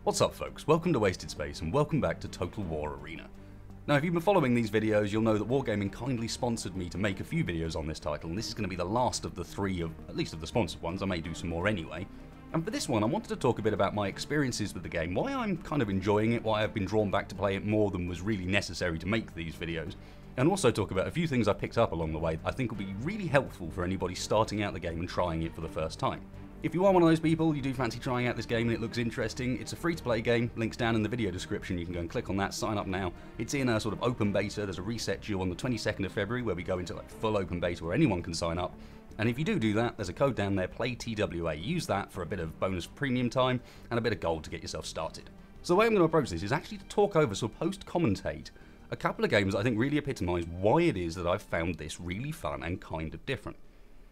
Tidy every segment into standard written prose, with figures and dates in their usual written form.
What's up folks, welcome to Wasted Space and welcome back to Total War Arena. Now if you've been following these videos you'll know that Wargaming kindly sponsored me to make a few videos on this title, and this is going to be the last of the three at least of the sponsored ones. I may do some more anyway. And for this one I wanted to talk a bit about my experiences with the game, why I'm kind of enjoying it, why I've been drawn back to play it more than was really necessary to make these videos, and also talk about a few things I picked up along the way that I think will be really helpful for anybody starting out the game and trying it for the first time. If you are one of those people, you do fancy trying out this game and it looks interesting, it's a free-to-play game, links down in the video description, you can go and click on that, sign up now. It's in a sort of open beta, there's a reset due on the 22nd of February where we go into like full open beta where anyone can sign up. And if you do that, there's a code down there, PLAYTWA, use that for a bit of bonus premium time and a bit of gold to get yourself started. So the way I'm going to approach this is actually to talk over, so post-commentate, a couple of games that I think really epitomise why it is that I've found this really fun and kind of different.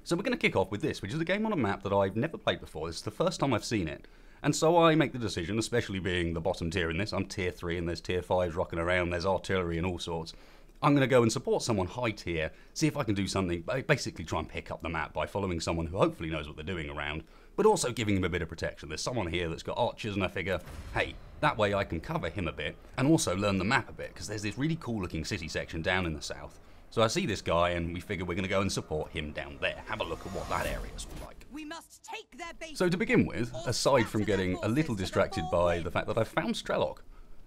So we're going to kick off with this, which is a game on a map that I've never played before. This is the first time I've seen it. And so I make the decision, especially being the bottom tier in this, I'm tier 3 and there's tier 5s rocking around, there's artillery and all sorts. I'm going to go and support someone high tier, see if I can do something, basically try and pick up the map by following someone who hopefully knows what they're doing around, but also giving him a bit of protection. There's someone here that's got archers and I figure, hey, that way I can cover him a bit and also learn the map a bit, because there's this really cool looking city section down in the south. So I see this guy and we figure we're going to go and support him down there. Have a look at what that area's like. We must take their base. So to begin with, aside from getting a little distracted by the fact that I found Strelok,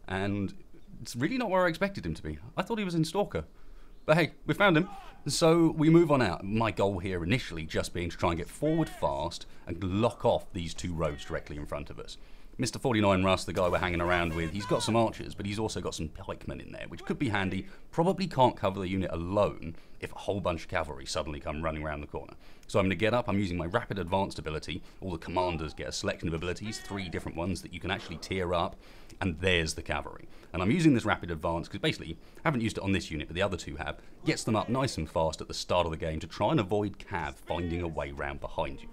and it's really not where I expected him to be. I thought he was in Stalker. But hey, we found him. So we move on out. My goal here initially just being to try and get forward fast and lock off these two roads directly in front of us. Mr. 49 Russ, the guy we're hanging around with, he's got some archers, but he's also got some pikemen in there, which could be handy. Probably can't cover the unit alone if a whole bunch of cavalry suddenly come running around the corner. So I'm going to get up, I'm using my rapid advanced ability. All the commanders get a selection of abilities, 3 different ones that you can actually tier up, and there's the cavalry. And I'm using this rapid advance because basically, I haven't used it on this unit, but the other two have, gets them up nice and fast at the start of the game to try and avoid cav finding a way round behind you.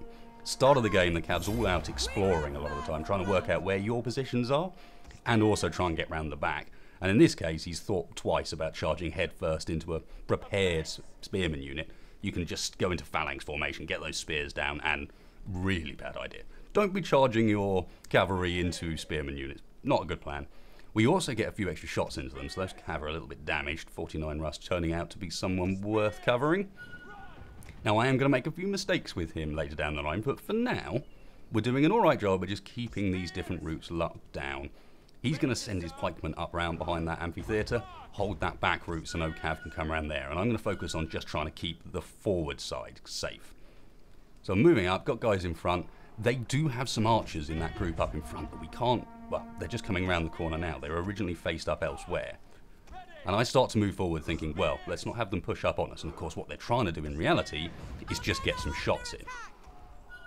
Start of the game, the cav's all out exploring a lot of the time, trying to work out where your positions are, and also try and get round the back. And in this case, he's thought twice about charging headfirst into a prepared spearman unit. You can just go into phalanx formation, get those spears down, and really bad idea. Don't be charging your cavalry into spearman units. Not a good plan. We also get a few extra shots into them, so those cav are a little bit damaged. 49 Russ turning out to be someone worth covering. Now I am going to make a few mistakes with him later down the line, but for now, we're doing an alright job of just keeping these different routes locked down. He's going to send his pikemen up round behind that amphitheatre, hold that back route so no cav can come around there, and I'm going to focus on just trying to keep the forward side safe. So moving up, got guys in front. They do have some archers in that group up in front, but we can't, well, they're just coming around the corner now. They were originally faced up elsewhere. And I start to move forward thinking, well, let's not have them push up on us. And of course what they're trying to do in reality is just get some shots in.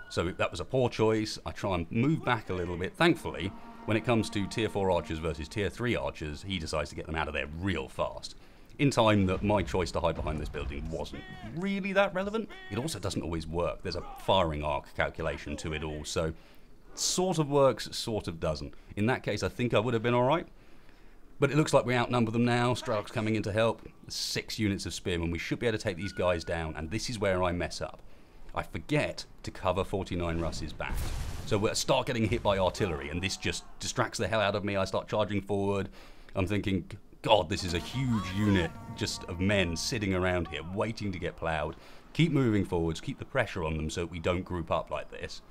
So that was a poor choice. I try and move back a little bit. Thankfully, when it comes to tier 4 archers versus tier 3 archers, he decides to get them out of there real fast. In time that my choice to hide behind this building wasn't really that relevant. It also doesn't always work. There's a firing arc calculation to it all. So sort of works, sort of doesn't. In that case, I think I would have been alright. But it looks like we outnumber them now. Strelok's coming in to help. 6 units of spearmen. We should be able to take these guys down, and this is where I mess up. I forget to cover 49 Russ's back. So we start getting hit by artillery, and this just distracts the hell out of me. I start charging forward. I'm thinking, God, this is a huge unit just of men sitting around here, waiting to get ploughed. Keep moving forwards, keep the pressure on them so that we don't group up like this.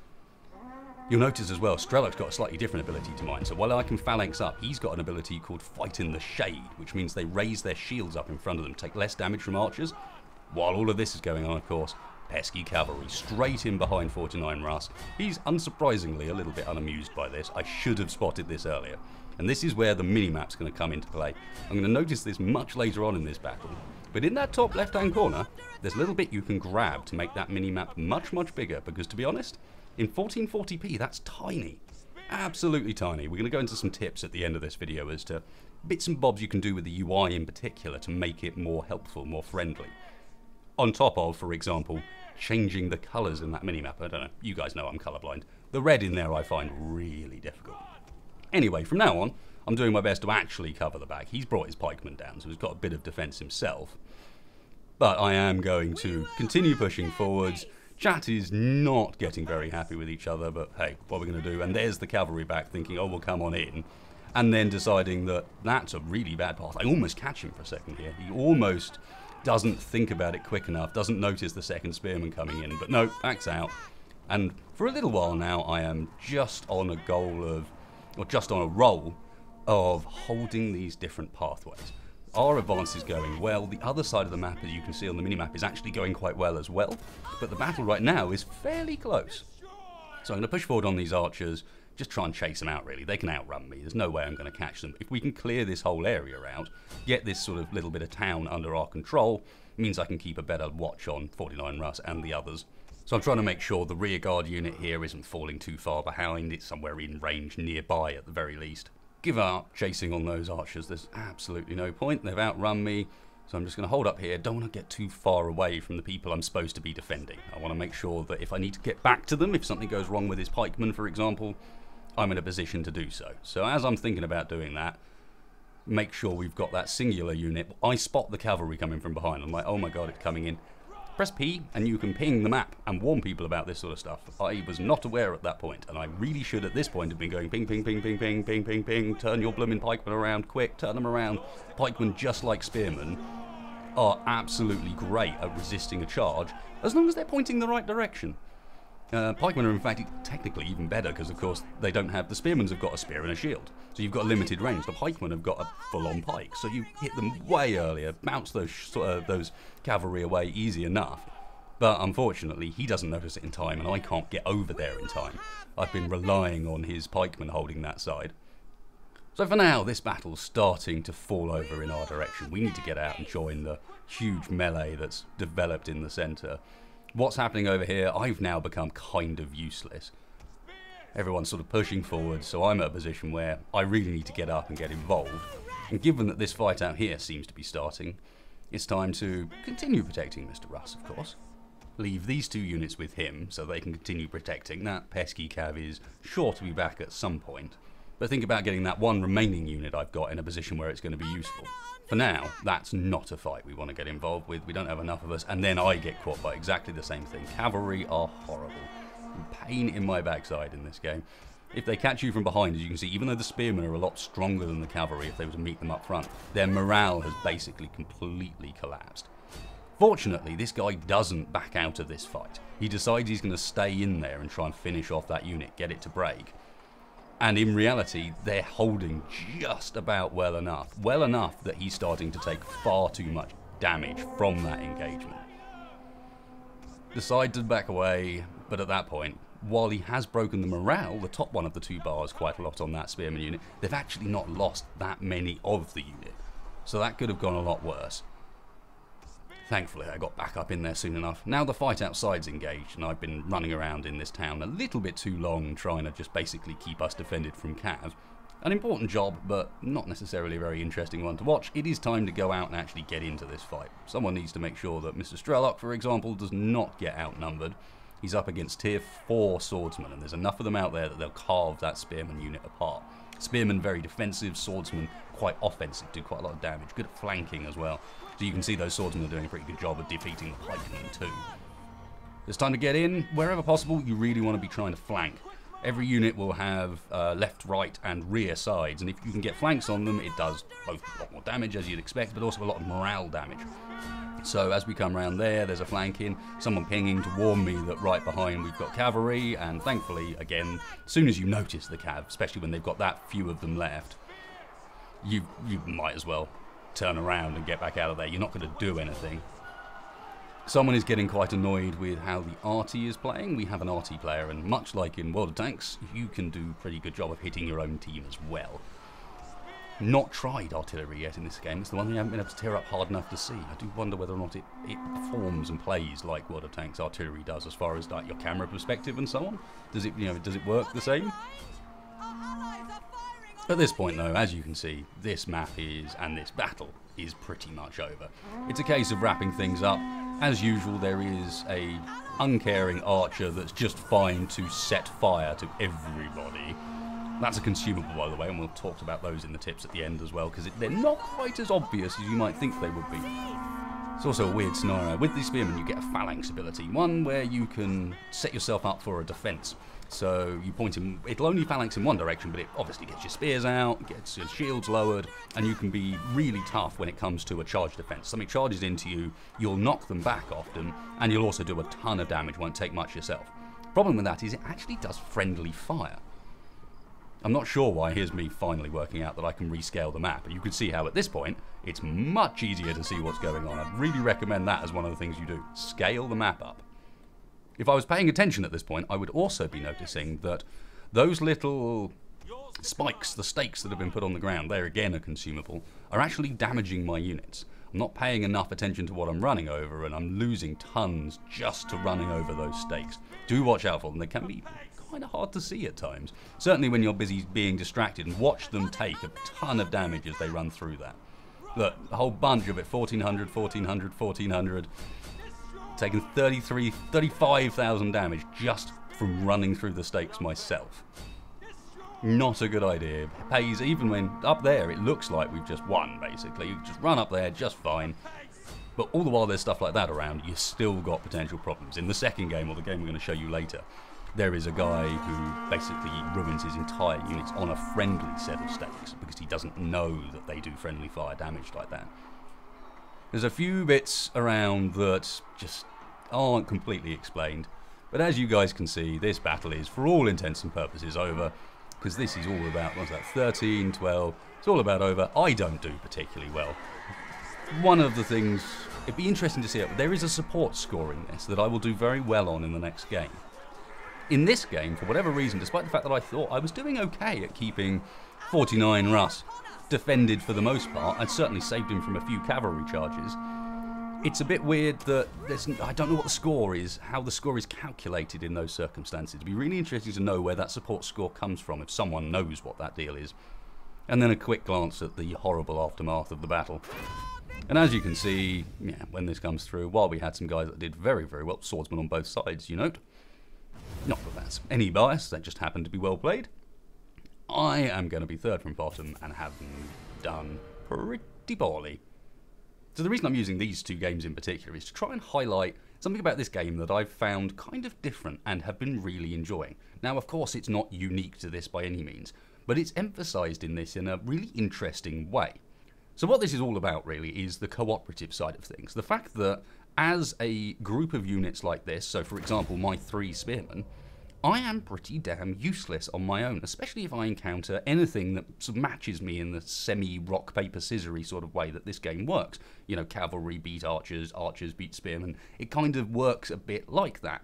You'll notice as well, Strelok's got a slightly different ability to mine. So while I can phalanx up, he's got an ability called Fight in the Shade, which means they raise their shields up in front of them, take less damage from archers. While all of this is going on, of course, pesky cavalry straight in behind 49 Russ. He's unsurprisingly a little bit unamused by this. I should have spotted this earlier. And this is where the minimap's going to come into play. I'm going to notice this much later on in this battle. But in that top left-hand corner, there's a little bit you can grab to make that minimap much, much bigger. Because to be honest, in 1440p, that's tiny. Absolutely tiny. We're going to go into some tips at the end of this video as to bits and bobs you can do with the UI in particular to make it more helpful, more friendly. On top of, for example, changing the colours in that minimap. I don't know, you guys know I'm colourblind. The red in there I find really difficult. Anyway, from now on, I'm doing my best to actually cover the back. He's brought his pikemen down, so he's got a bit of defence himself. But I am going to continue pushing forwards, Chat is not getting very happy with each other, but hey, what are we going to do? And there's the cavalry back thinking, oh, we'll come on in. And then deciding that that's a really bad path. I almost catch him for a second here. He almost doesn't think about it quick enough, doesn't notice the second spearman coming in. But no, backs out. And for a little while now, I am just on a goal of, or just on a roll of holding these different pathways. Our advance is going well. The other side of the map, as you can see on the minimap, is actually going quite well as well. But the battle right now is fairly close. So I'm going to push forward on these archers, just try and chase them out really. They can outrun me. There's no way I'm going to catch them. If we can clear this whole area out, get this sort of little bit of town under our control, it means I can keep a better watch on 49 Russ and the others. So I'm trying to make sure the rear guard unit here isn't falling too far behind. It's somewhere in range nearby at the very least. Give up chasing on those archers. There's absolutely no point. They've outrun me. So I'm just going to hold up here. Don't want to get too far away from the people I'm supposed to be defending. I want to make sure that if I need to get back to them, if something goes wrong with his pikemen, for example, I'm in a position to do so. So as I'm thinking about doing that, make sure we've got that singular unit. I spot the cavalry coming from behind. I'm like, oh my god, it's coming in. Press P and you can ping the map and warn people about this sort of stuff. I was not aware at that point, and I really should at this point have been going ping, ping, ping, ping, ping, ping, ping, ping, turn your blooming pikemen around, quick, turn them around. Pikemen, just like spearmen, are absolutely great at resisting a charge, as long as they're pointing the right direction. Pikemen are in fact technically even better, because of course they don't have, the spearmen have got a spear and a shield, so you've got limited range. The pikemen have got a full-on pike, so you hit them way earlier, bounce those cavalry away easy enough. But unfortunately he doesn't notice it in time, and I can't get over there in time. I've been relying on his pikemen holding that side. So for now, this battle's starting to fall over in our direction. We need to get out and join the huge melee that's developed in the centre. What's happening over here, I've now become kind of useless. Everyone's sort of pushing forward, so I'm at a position where I really need to get up and get involved. And given that this fight out here seems to be starting, it's time to continue protecting Mr. Russ, of course. Leave these two units with him so they can continue protecting. That pesky cav is sure to be back at some point. But think about getting that one remaining unit I've got in a position where it's going to be useful. For now, that's not a fight we want to get involved with. We don't have enough of us, and then I get caught by exactly the same thing. Cavalry are horrible. Pain in my backside in this game. If they catch you from behind, as you can see, even though the spearmen are a lot stronger than the cavalry if they were to meet them up front, their morale has basically completely collapsed. Fortunately, this guy doesn't back out of this fight. He decides he's going to stay in there and try and finish off that unit, get it to break. And in reality, they're holding just about well enough that he's starting to take far too much damage from that engagement. Decide to back away, but at that point, while he has broken the morale, the top one of the two bars, quite a lot on that spearman unit, they've actually not lost that many of the unit. So that could have gone a lot worse. Thankfully, I got back up in there soon enough. Now the fight outside's engaged, and I've been running around in this town a little bit too long, trying to just basically keep us defended from cav. An important job, but not necessarily a very interesting one to watch. It is time to go out and actually get into this fight. Someone needs to make sure that Mr. Strelok, for example, does not get outnumbered. He's up against tier 4 swordsmen, and there's enough of them out there that they'll carve that spearman unit apart. Spearmen very defensive, swordsmen quite offensive, do quite a lot of damage, good at flanking as well. So you can see those swordsmen are doing a pretty good job of defeating the pikemen too. It's time to get in. Wherever possible, you really want to be trying to flank. Every unit will have left, right and rear sides, and if you can get flanks on them, it does both a lot more damage as you'd expect, but also a lot of morale damage. So as we come around there's a flank in, someone pinging to warn me that right behind we've got cavalry, and thankfully, again, as soon as you notice the cav, especially when they've got that few of them left, you might as well turn around and get back out of there. You're not going to do anything. Someone is getting quite annoyed with how the arty is playing. We have an arty player, and much like in World of Tanks, you can do a pretty good job of hitting your own team as well. Not tried artillery yet in this game. It's the one thing I haven't been able to tear up hard enough to see. I do wonder whether or not it performs and plays like World of Tanks artillery does, as far as like your camera perspective and so on. Does it work the same? At this point though, as you can see, this map and this battle is pretty much over. It's a case of wrapping things up. As usual, there is a uncaring archer that's just fine to set fire to everybody. That's a consumable, by the way, and we'll talk about those in the tips at the end as well, because they're not quite as obvious as you might think they would be. It's also a weird scenario. With the spearmen, you get a phalanx ability, one where you can set yourself up for a defense. So you point him, it'll only phalanx in one direction, but it obviously gets your spears out, gets your shields lowered, and you can be really tough when it comes to a charge defense. Something charges into you, you'll knock them back often, and you'll also do a ton of damage, won't take much yourself. Problem with that is it actually does friendly fire. I'm not sure why. Here's me finally working out that I can rescale the map, and you can see how at this point it's much easier to see what's going on. I'd really recommend that as one of the things you do. Scale the map up. If I was paying attention at this point, I would also be noticing that those little spikes, the stakes that have been put on the ground, they again are consumable, are actually damaging my units. I'm not paying enough attention to what I'm running over, and I'm losing tons just to running over those stakes. Do watch out for them. They can be kind of hard to see at times. Certainly when you're busy being distracted, and watch them take a ton of damage as they run through that. Look, a whole bunch of it, 1400, 1400, 1400. Taking 35,000 damage just from running through the stakes myself. Not a good idea. It pays even when up there it looks like we've just won, basically. You just run up there just fine. But all the while there's stuff like that around, you've still got potential problems. In the second game, or the game we're going to show you later, there is a guy who basically ruins his entire units on a friendly set of stakes because he doesn't know that they do friendly fire damage like that. There's a few bits around that just aren't completely explained, but as you guys can see, this battle is, for all intents and purposes, over, because this is all about, what's that, 13, 12, it's all about over. I don't do particularly well. One of the things, it'd be interesting to see it, but there is a support score in this that I will do very well on in the next game. In this game, for whatever reason, despite the fact that I thought I was doing okay at keeping 49 Russ defended for the most part, I'd certainly saved him from a few cavalry charges. It's a bit weird that I don't know what the score is, how the score is calculated in those circumstances. It'd be really interesting to know where that support score comes from, if someone knows what that deal is. And then a quick glance at the horrible aftermath of the battle. And as you can see, yeah, when this comes through, while we had some guys that did very, very well, swordsmen on both sides, you note. Not that that's any bias, that just happened to be well played. I am going to be third from bottom and have done pretty poorly. So the reason I'm using these two games in particular is to try and highlight something about this game that I've found kind of different and have been really enjoying. Now, of course, it's not unique to this by any means, but it's emphasised in this in a really interesting way. So what this is all about, really, is the cooperative side of things. The fact that as a group of units like this, so for example, my 3 spearmen, I am pretty damn useless on my own, especially if I encounter anything that sort of matches me in the semi-rock, paper, scissory sort of way that this game works. You know, cavalry beat archers, archers beat spearmen. It kind of works a bit like that.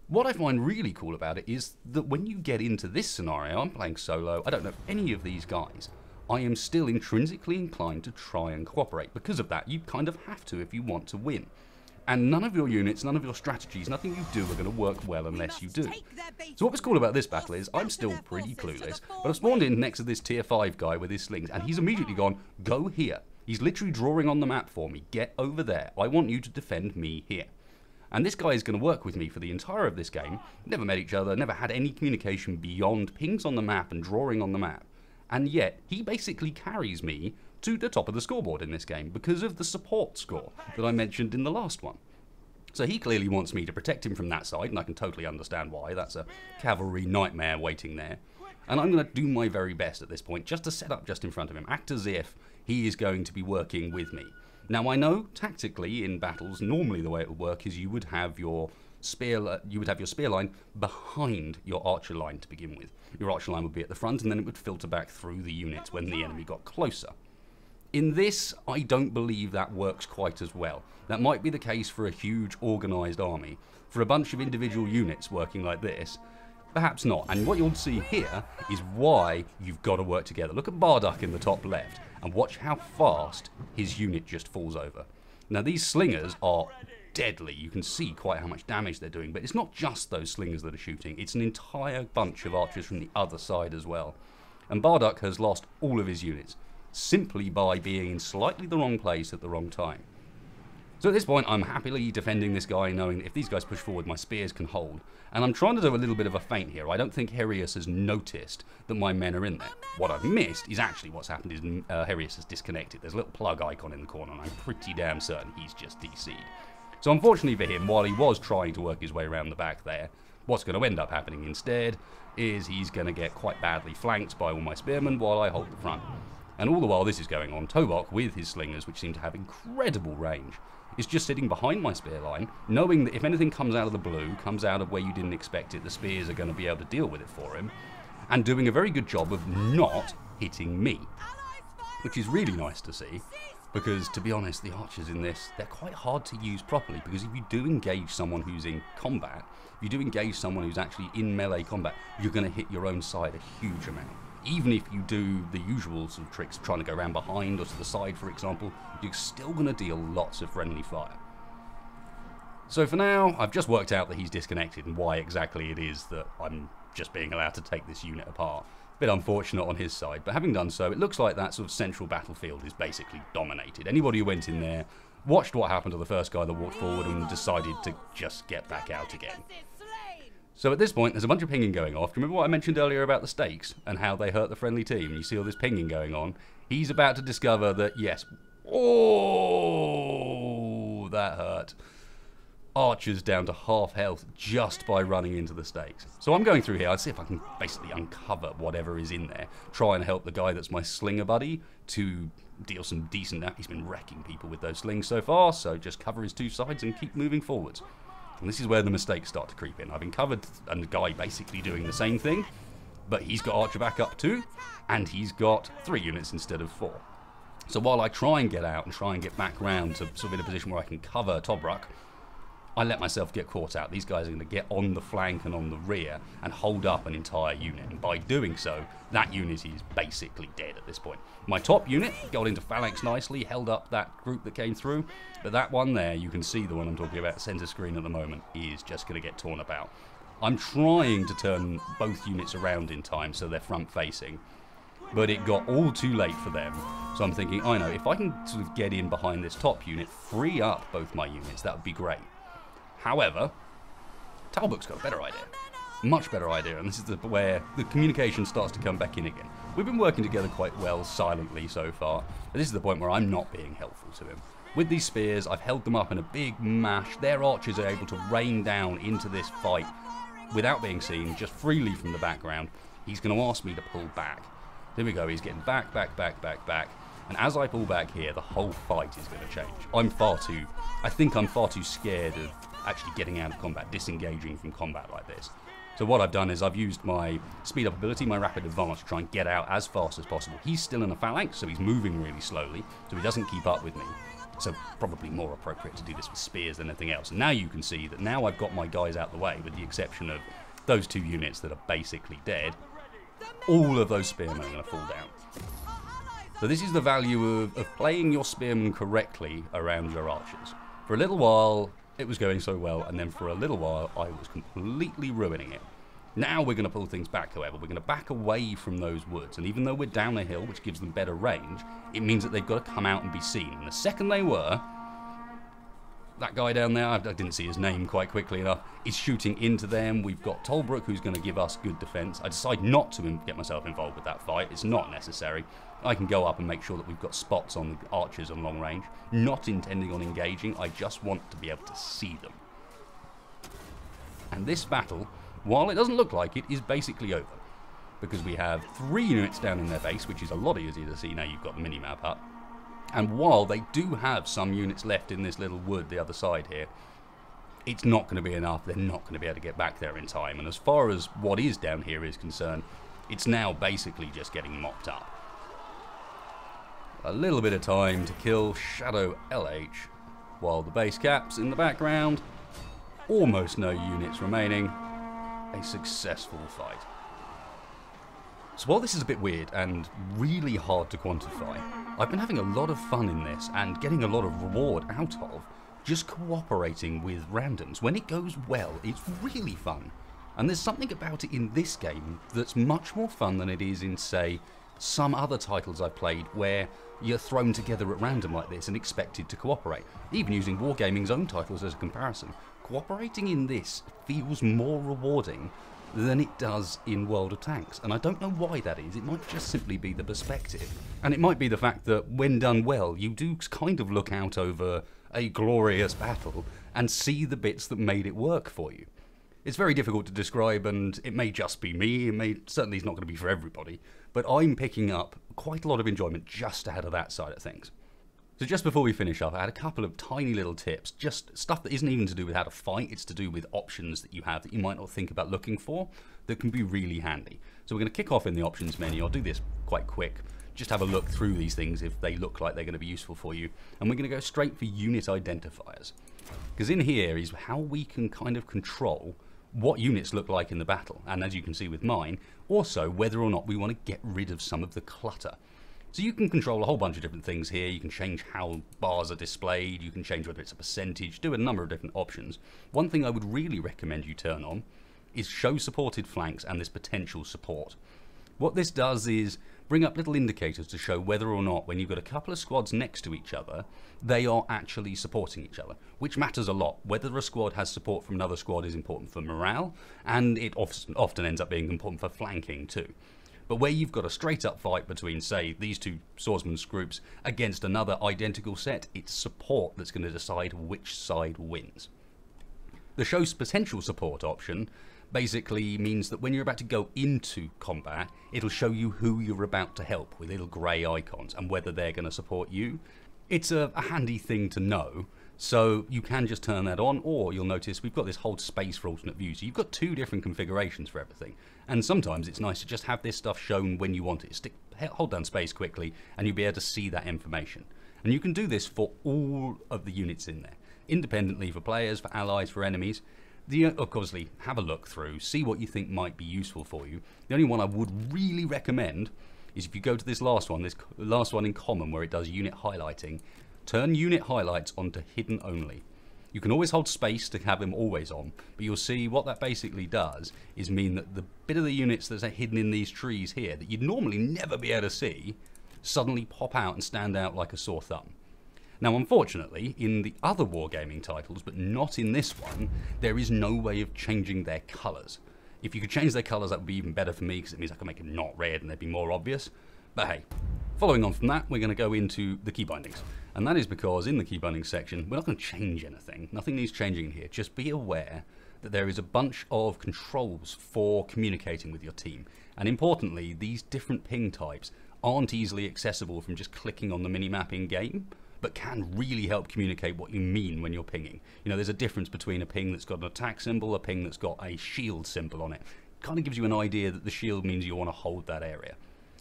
What I find really cool about it is that when you get into this scenario, I'm playing solo, I don't know any of these guys, I am still intrinsically inclined to try and cooperate. Because of that, you kind of have to if you want to win. And none of your units, none of your strategies, nothing you do are going to work well unless you do. So what was cool about this battle is I'm still pretty clueless, but I've spawned in next to this tier 5 guy with his slings, and he's immediately gone, go here. He's literally drawing on the map for me. Get over there. I want you to defend me here. And this guy is going to work with me for the entire of this game. Never met each other, never had any communication beyond pings on the map and drawing on the map. And yet, he basically carries me to the top of the scoreboard in this game because of the support score that I mentioned in the last one. So he clearly wants me to protect him from that side, and I can totally understand why. That's a cavalry nightmare waiting there. And I'm going to do my very best at this point just to set up just in front of him, act as if he is going to be working with me. Now I know tactically in battles, normally the way it would work is you would have your spear line behind your archer line to begin with. Your archer line would be at the front, and then it would filter back through the units when the enemy got closer. In this, I don't believe that works quite as well. That might be the case for a huge organised army. For a bunch of individual units working like this, perhaps not. And what you'll see here is why you've got to work together. Look at Barduck in the top left, and watch how fast his unit just falls over. Now these slingers are deadly. You can see quite how much damage they're doing, but it's not just those slingers that are shooting. It's an entire bunch of archers from the other side as well. And Barduck has lost all of his units, simply by being in slightly the wrong place at the wrong time. So at this point, I'm happily defending this guy, knowing that if these guys push forward, my spears can hold. And I'm trying to do a little bit of a feint here. I don't think Herius has noticed that my men are in there. What I've missed is actually what's happened is Herius has disconnected. There's a little plug icon in the corner, and I'm pretty damn certain he's just DC'd. So unfortunately for him, while he was trying to work his way around the back there, what's going to end up happening instead is he's going to get quite badly flanked by all my spearmen while I hold the front. And all the while this is going on, Tobok, with his slingers, which seem to have incredible range, is just sitting behind my spear line, knowing that if anything comes out of the blue, comes out of where you didn't expect it, the spears are going to be able to deal with it for him, and doing a very good job of not hitting me, which is really nice to see, because to be honest, the archers in this, they're quite hard to use properly, because if you do engage someone who's in combat, if you do engage someone who's actually in melee combat, you're going to hit your own side a huge amount. Even if you do the usual sort of tricks, trying to go around behind or to the side, for example, you're still going to deal lots of friendly fire. So for now, I've just worked out that he's disconnected and why exactly it is that I'm just being allowed to take this unit apart. Bit unfortunate on his side, but having done so, it looks like that sort of central battlefield is basically dominated. Anybody who went in there, watched what happened to the first guy that walked forward and decided to just get back out again. So at this point, there's a bunch of pinging going off. Do you remember what I mentioned earlier about the stakes and how they hurt the friendly team? You see all this pinging going on. He's about to discover that, yes, oh, that hurt. Archers down to half health just by running into the stakes. So I'm going through here. I'll see if I can basically uncover whatever is in there. Try and help the guy that's my slinger buddy to deal some decent damage. He's been wrecking people with those slings so far, so just cover his two sides and keep moving forwards. And this is where the mistakes start to creep in. I've uncovered a guy basically doing the same thing, but he's got archer back up too, and he's got 3 units instead of 4. So while I try and get out and try and get back round to sort of in a position where I can cover Tobruk, I let myself get caught out. These guys are going to get on the flank and on the rear and hold up an entire unit. And by doing so, that unit is basically dead at this point. My top unit got into phalanx nicely, held up that group that came through. But that one there, you can see the one I'm talking about, center screen at the moment, is just going to get torn about. I'm trying to turn both units around in time so they're front facing. But it got all too late for them. So I'm thinking, I know, if I can sort of get in behind this top unit, free up both my units, that would be great. However, Talbot's got a better idea. Much better idea, and this is where the communication starts to come back in again. We've been working together quite well silently so far, but this is the point where I'm not being helpful to him. With these spears, I've held them up in a big mash. Their archers are able to rain down into this fight without being seen, just freely from the background. He's going to ask me to pull back. There we go, he's getting back, back, back, back, back. And as I pull back here, the whole fight is going to change. I think I'm far too scared of actually getting out of combat, disengaging from combat like this. So what I've done is I've used my speed up ability, my rapid advance, to try and get out as fast as possible. He's still in a phalanx, so he's moving really slowly, so he doesn't keep up with me. So probably more appropriate to do this with spears than anything else. And now you can see that now I've got my guys out the way, with the exception of those 2 units that are basically dead. All of those spearmen are going to fall down. So this is the value of playing your spearmen correctly around your archers. For a little while, it was going so well, and then for a little while, I was completely ruining it. Now we're going to pull things back, however. We're going to back away from those woods, and even though we're down a hill, which gives them better range, it means that they've got to come out and be seen. And the second they were, that guy down there, I didn't see his name quite quickly enough, is shooting into them. We've got Tolbrook, who's going to give us good defense. I decide not to get myself involved with that fight. It's not necessary. I can go up and make sure that we've got spots on the archers on long range. Not intending on engaging, I just want to be able to see them. And this battle, while it doesn't look like it, is basically over. Because we have 3 units down in their base, which is a lot easier to see now you've got the mini-map up. And while they do have some units left in this little wood the other side here, it's not going to be enough. They're not going to be able to get back there in time. And as far as what is down here is concerned, it's now basically just getting mopped up. A little bit of time to kill Shadow LH, while the base cap's in the background. Almost no units remaining. A successful fight. So while this is a bit weird and really hard to quantify, I've been having a lot of fun in this and getting a lot of reward out of just cooperating with randoms. When it goes well, it's really fun. And there's something about it in this game that's much more fun than it is in, say, some other titles I've played where you're thrown together at random like this and expected to cooperate. Even using Wargaming's own titles as a comparison, cooperating in this feels more rewarding than it does in World of Tanks, and I don't know why that is. It might just simply be the perspective, and it might be the fact that when done well, you do kind of look out over a glorious battle and see the bits that made it work for you. It's very difficult to describe, and it may just be me, certainly it's not going to be for everybody, but I'm picking up quite a lot of enjoyment just out of that side of things. So just before we finish up, I had a couple of tiny little tips, just stuff that isn't even to do with how to fight, it's to do with options that you have that you might not think about looking for, that can be really handy. So we're going to kick off in the options menu. I'll do this quite quick, just have a look through these things if they look like they're going to be useful for you. And we're going to go straight for unit identifiers. Because in here is how we can kind of control what units look like in the battle, and as you can see with mine, also whether or not we want to get rid of some of the clutter. So you can control a whole bunch of different things here. You can change how bars are displayed, you can change whether it's a percentage, do a number of different options. One thing I would really recommend you turn on is show supported flanks and this potential support. What this does is bring up little indicators to show whether or not, when you've got a couple of squads next to each other, they are actually supporting each other, which matters a lot. Whether a squad has support from another squad is important for morale, and it often ends up being important for flanking too. But where you've got a straight up fight between, say, these two swordsman's groups against another identical set, it's support that's going to decide which side wins. The show's potential support option basically means that when you're about to go into combat, it'll show you who you're about to help with little grey icons and whether they're going to support you. It's a handy thing to know, so you can just turn that on, or you'll notice we've got this whole space for alternate view, so you've got two different configurations for everything. And sometimes it's nice to just have this stuff shown when you want it. Hold down space quickly and you'll be able to see that information. And you can do this for all of the units in there, independently for players, for allies, for enemies. Obviously, have a look through, see what you think might be useful for you. The only one I would really recommend is if you go to this last one in common where it does unit highlighting, turn unit highlights onto hidden only. You can always hold space to have them always on, but you'll see what that basically does is mean that the bit of the units that are hidden in these trees here that you'd normally never be able to see suddenly pop out and stand out like a sore thumb. Now unfortunately, in the other Wargaming titles, but not in this one, there is no way of changing their colours. If you could change their colours, that would be even better for me, because it means I can make it not red and they'd be more obvious. But hey, following on from that, we're going to go into the key bindings. And that is because in the key bindings section, we're not going to change anything. Nothing needs changing in here. Just be aware that there is a bunch of controls for communicating with your team. And importantly, these different ping types aren't easily accessible from just clicking on the minimap in game, but can really help communicate what you mean when you're pinging. You know, there's a difference between a ping that's got an attack symbol, a ping that's got a shield symbol on it. Kind of gives you an idea that the shield means you want to hold that area.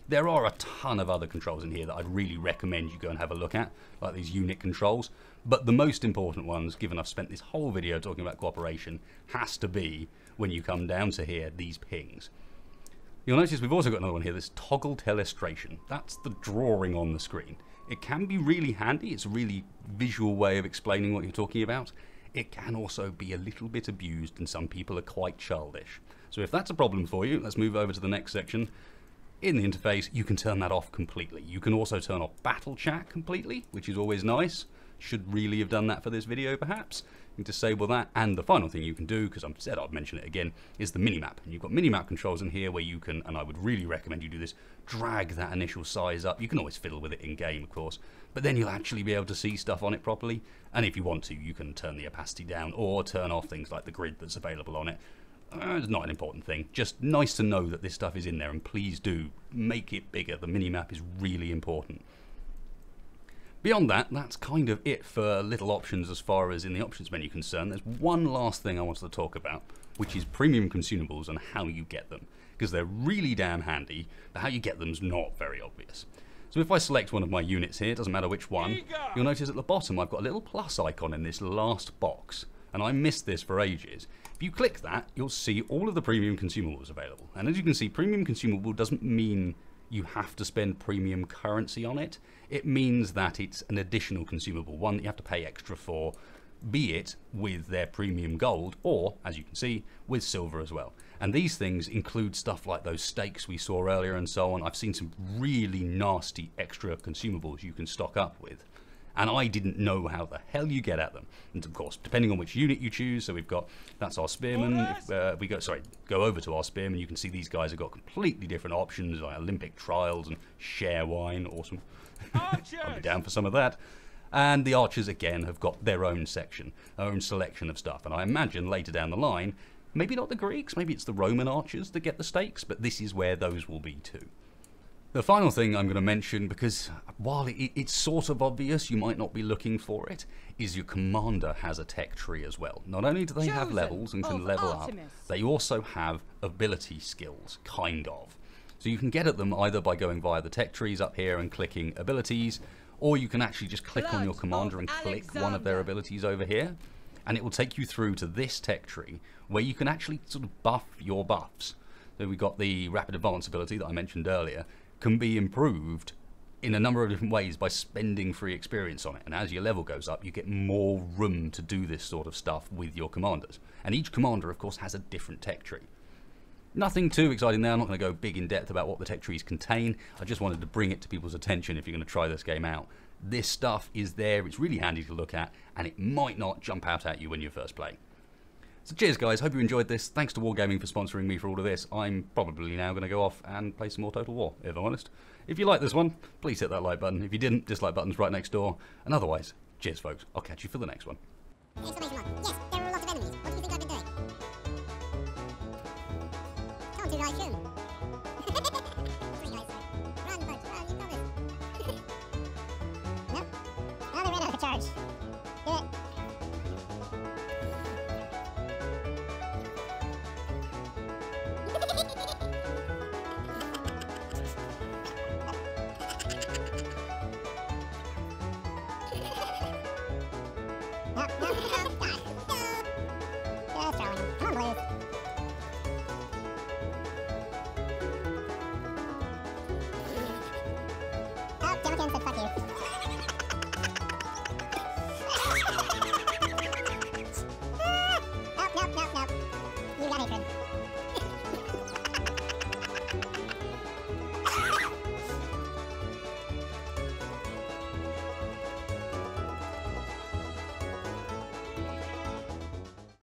There are a ton of other controls in here that I'd really recommend you go and have a look at, like these unit controls, but the most important ones, given I've spent this whole video talking about cooperation, has to be, when you come down to here, these pings. You'll notice we've also got another one here, this toggle telestration. That's the drawing on the screen. It can be really handy, it's a really visual way of explaining what you're talking about. It can also be a little bit abused, and some people are quite childish. So if that's a problem for you, let's move over to the next section. In the interface, you can turn that off completely. You can also turn off battle chat completely, which is always nice. Should really have done that for this video, perhaps. You can disable that, and the final thing you can do, because I said I'd mention it again, is the minimap. And you've got minimap controls in here where you can, and I would really recommend you do this, drag that initial size up. You can always fiddle with it in game, of course, but then you'll actually be able to see stuff on it properly. And if you want to, you can turn the opacity down or turn off things like the grid that's available on it. It's not an important thing, just nice to know that this stuff is in there, and please do make it bigger. The minimap is really important. Beyond that, that's kind of it for little options as far as in the options menu concerned. There's one last thing I wanted to talk about, which is premium consumables and how you get them, because they're really damn handy, but how you get them is not very obvious. So if I select one of my units here, it doesn't matter which one, you'll notice at the bottom I've got a little plus icon in this last box, and I missed this for ages. If you click that, you'll see all of the premium consumables available. And as you can see, premium consumable doesn't mean you have to spend premium currency on it. It means that it's an additional consumable, one that you have to pay extra for, be it with their premium gold or, as you can see, with silver as well. And these things include stuff like those stakes we saw earlier and so on. I've seen some really nasty extra consumables you can stock up with. And I didn't know how the hell you get at them. And of course, depending on which unit you choose, so we've got, that's our spearman. If we go over to our spearman, you can see these guys have got completely different options, like Olympic trials and share wine. Awesome. I'll be down for some of that. And the archers, again, have got their own section, their own selection of stuff. And I imagine later down the line, maybe not the Greeks, maybe it's the Roman archers that get the stakes, but this is where those will be too. The final thing I'm going to mention, because while it's sort of obvious, you might not be looking for it, is your commander has a tech tree as well. Not only do they have levels and can level up, they also have ability skills, kind of. So you can get at them either by going via the tech trees up here and clicking abilities, or you can actually just click on your commander and click one of their abilities over here, and it will take you through to this tech tree where you can actually sort of buff your buffs. So we've got the rapid advance ability that I mentioned earlier, can be improved in a number of different ways by spending free experience on it. And as your level goes up, you get more room to do this sort of stuff with your commanders. And each commander, of course, has a different tech tree. Nothing too exciting there. I'm not going to go big in depth about what the tech trees contain. I just wanted to bring it to people's attention if you're going to try this game out. This stuff is there, it's really handy to look at, and it might not jump out at you when you first play. So cheers guys, hope you enjoyed this. Thanks to Wargaming for sponsoring me for all of this. I'm probably now going to go off and play some more Total War, if I'm honest. If you like this one, please hit that like button. If you didn't, dislike button's right next door. And otherwise, cheers folks, I'll catch you for the next one. Exclamation mark. Yes.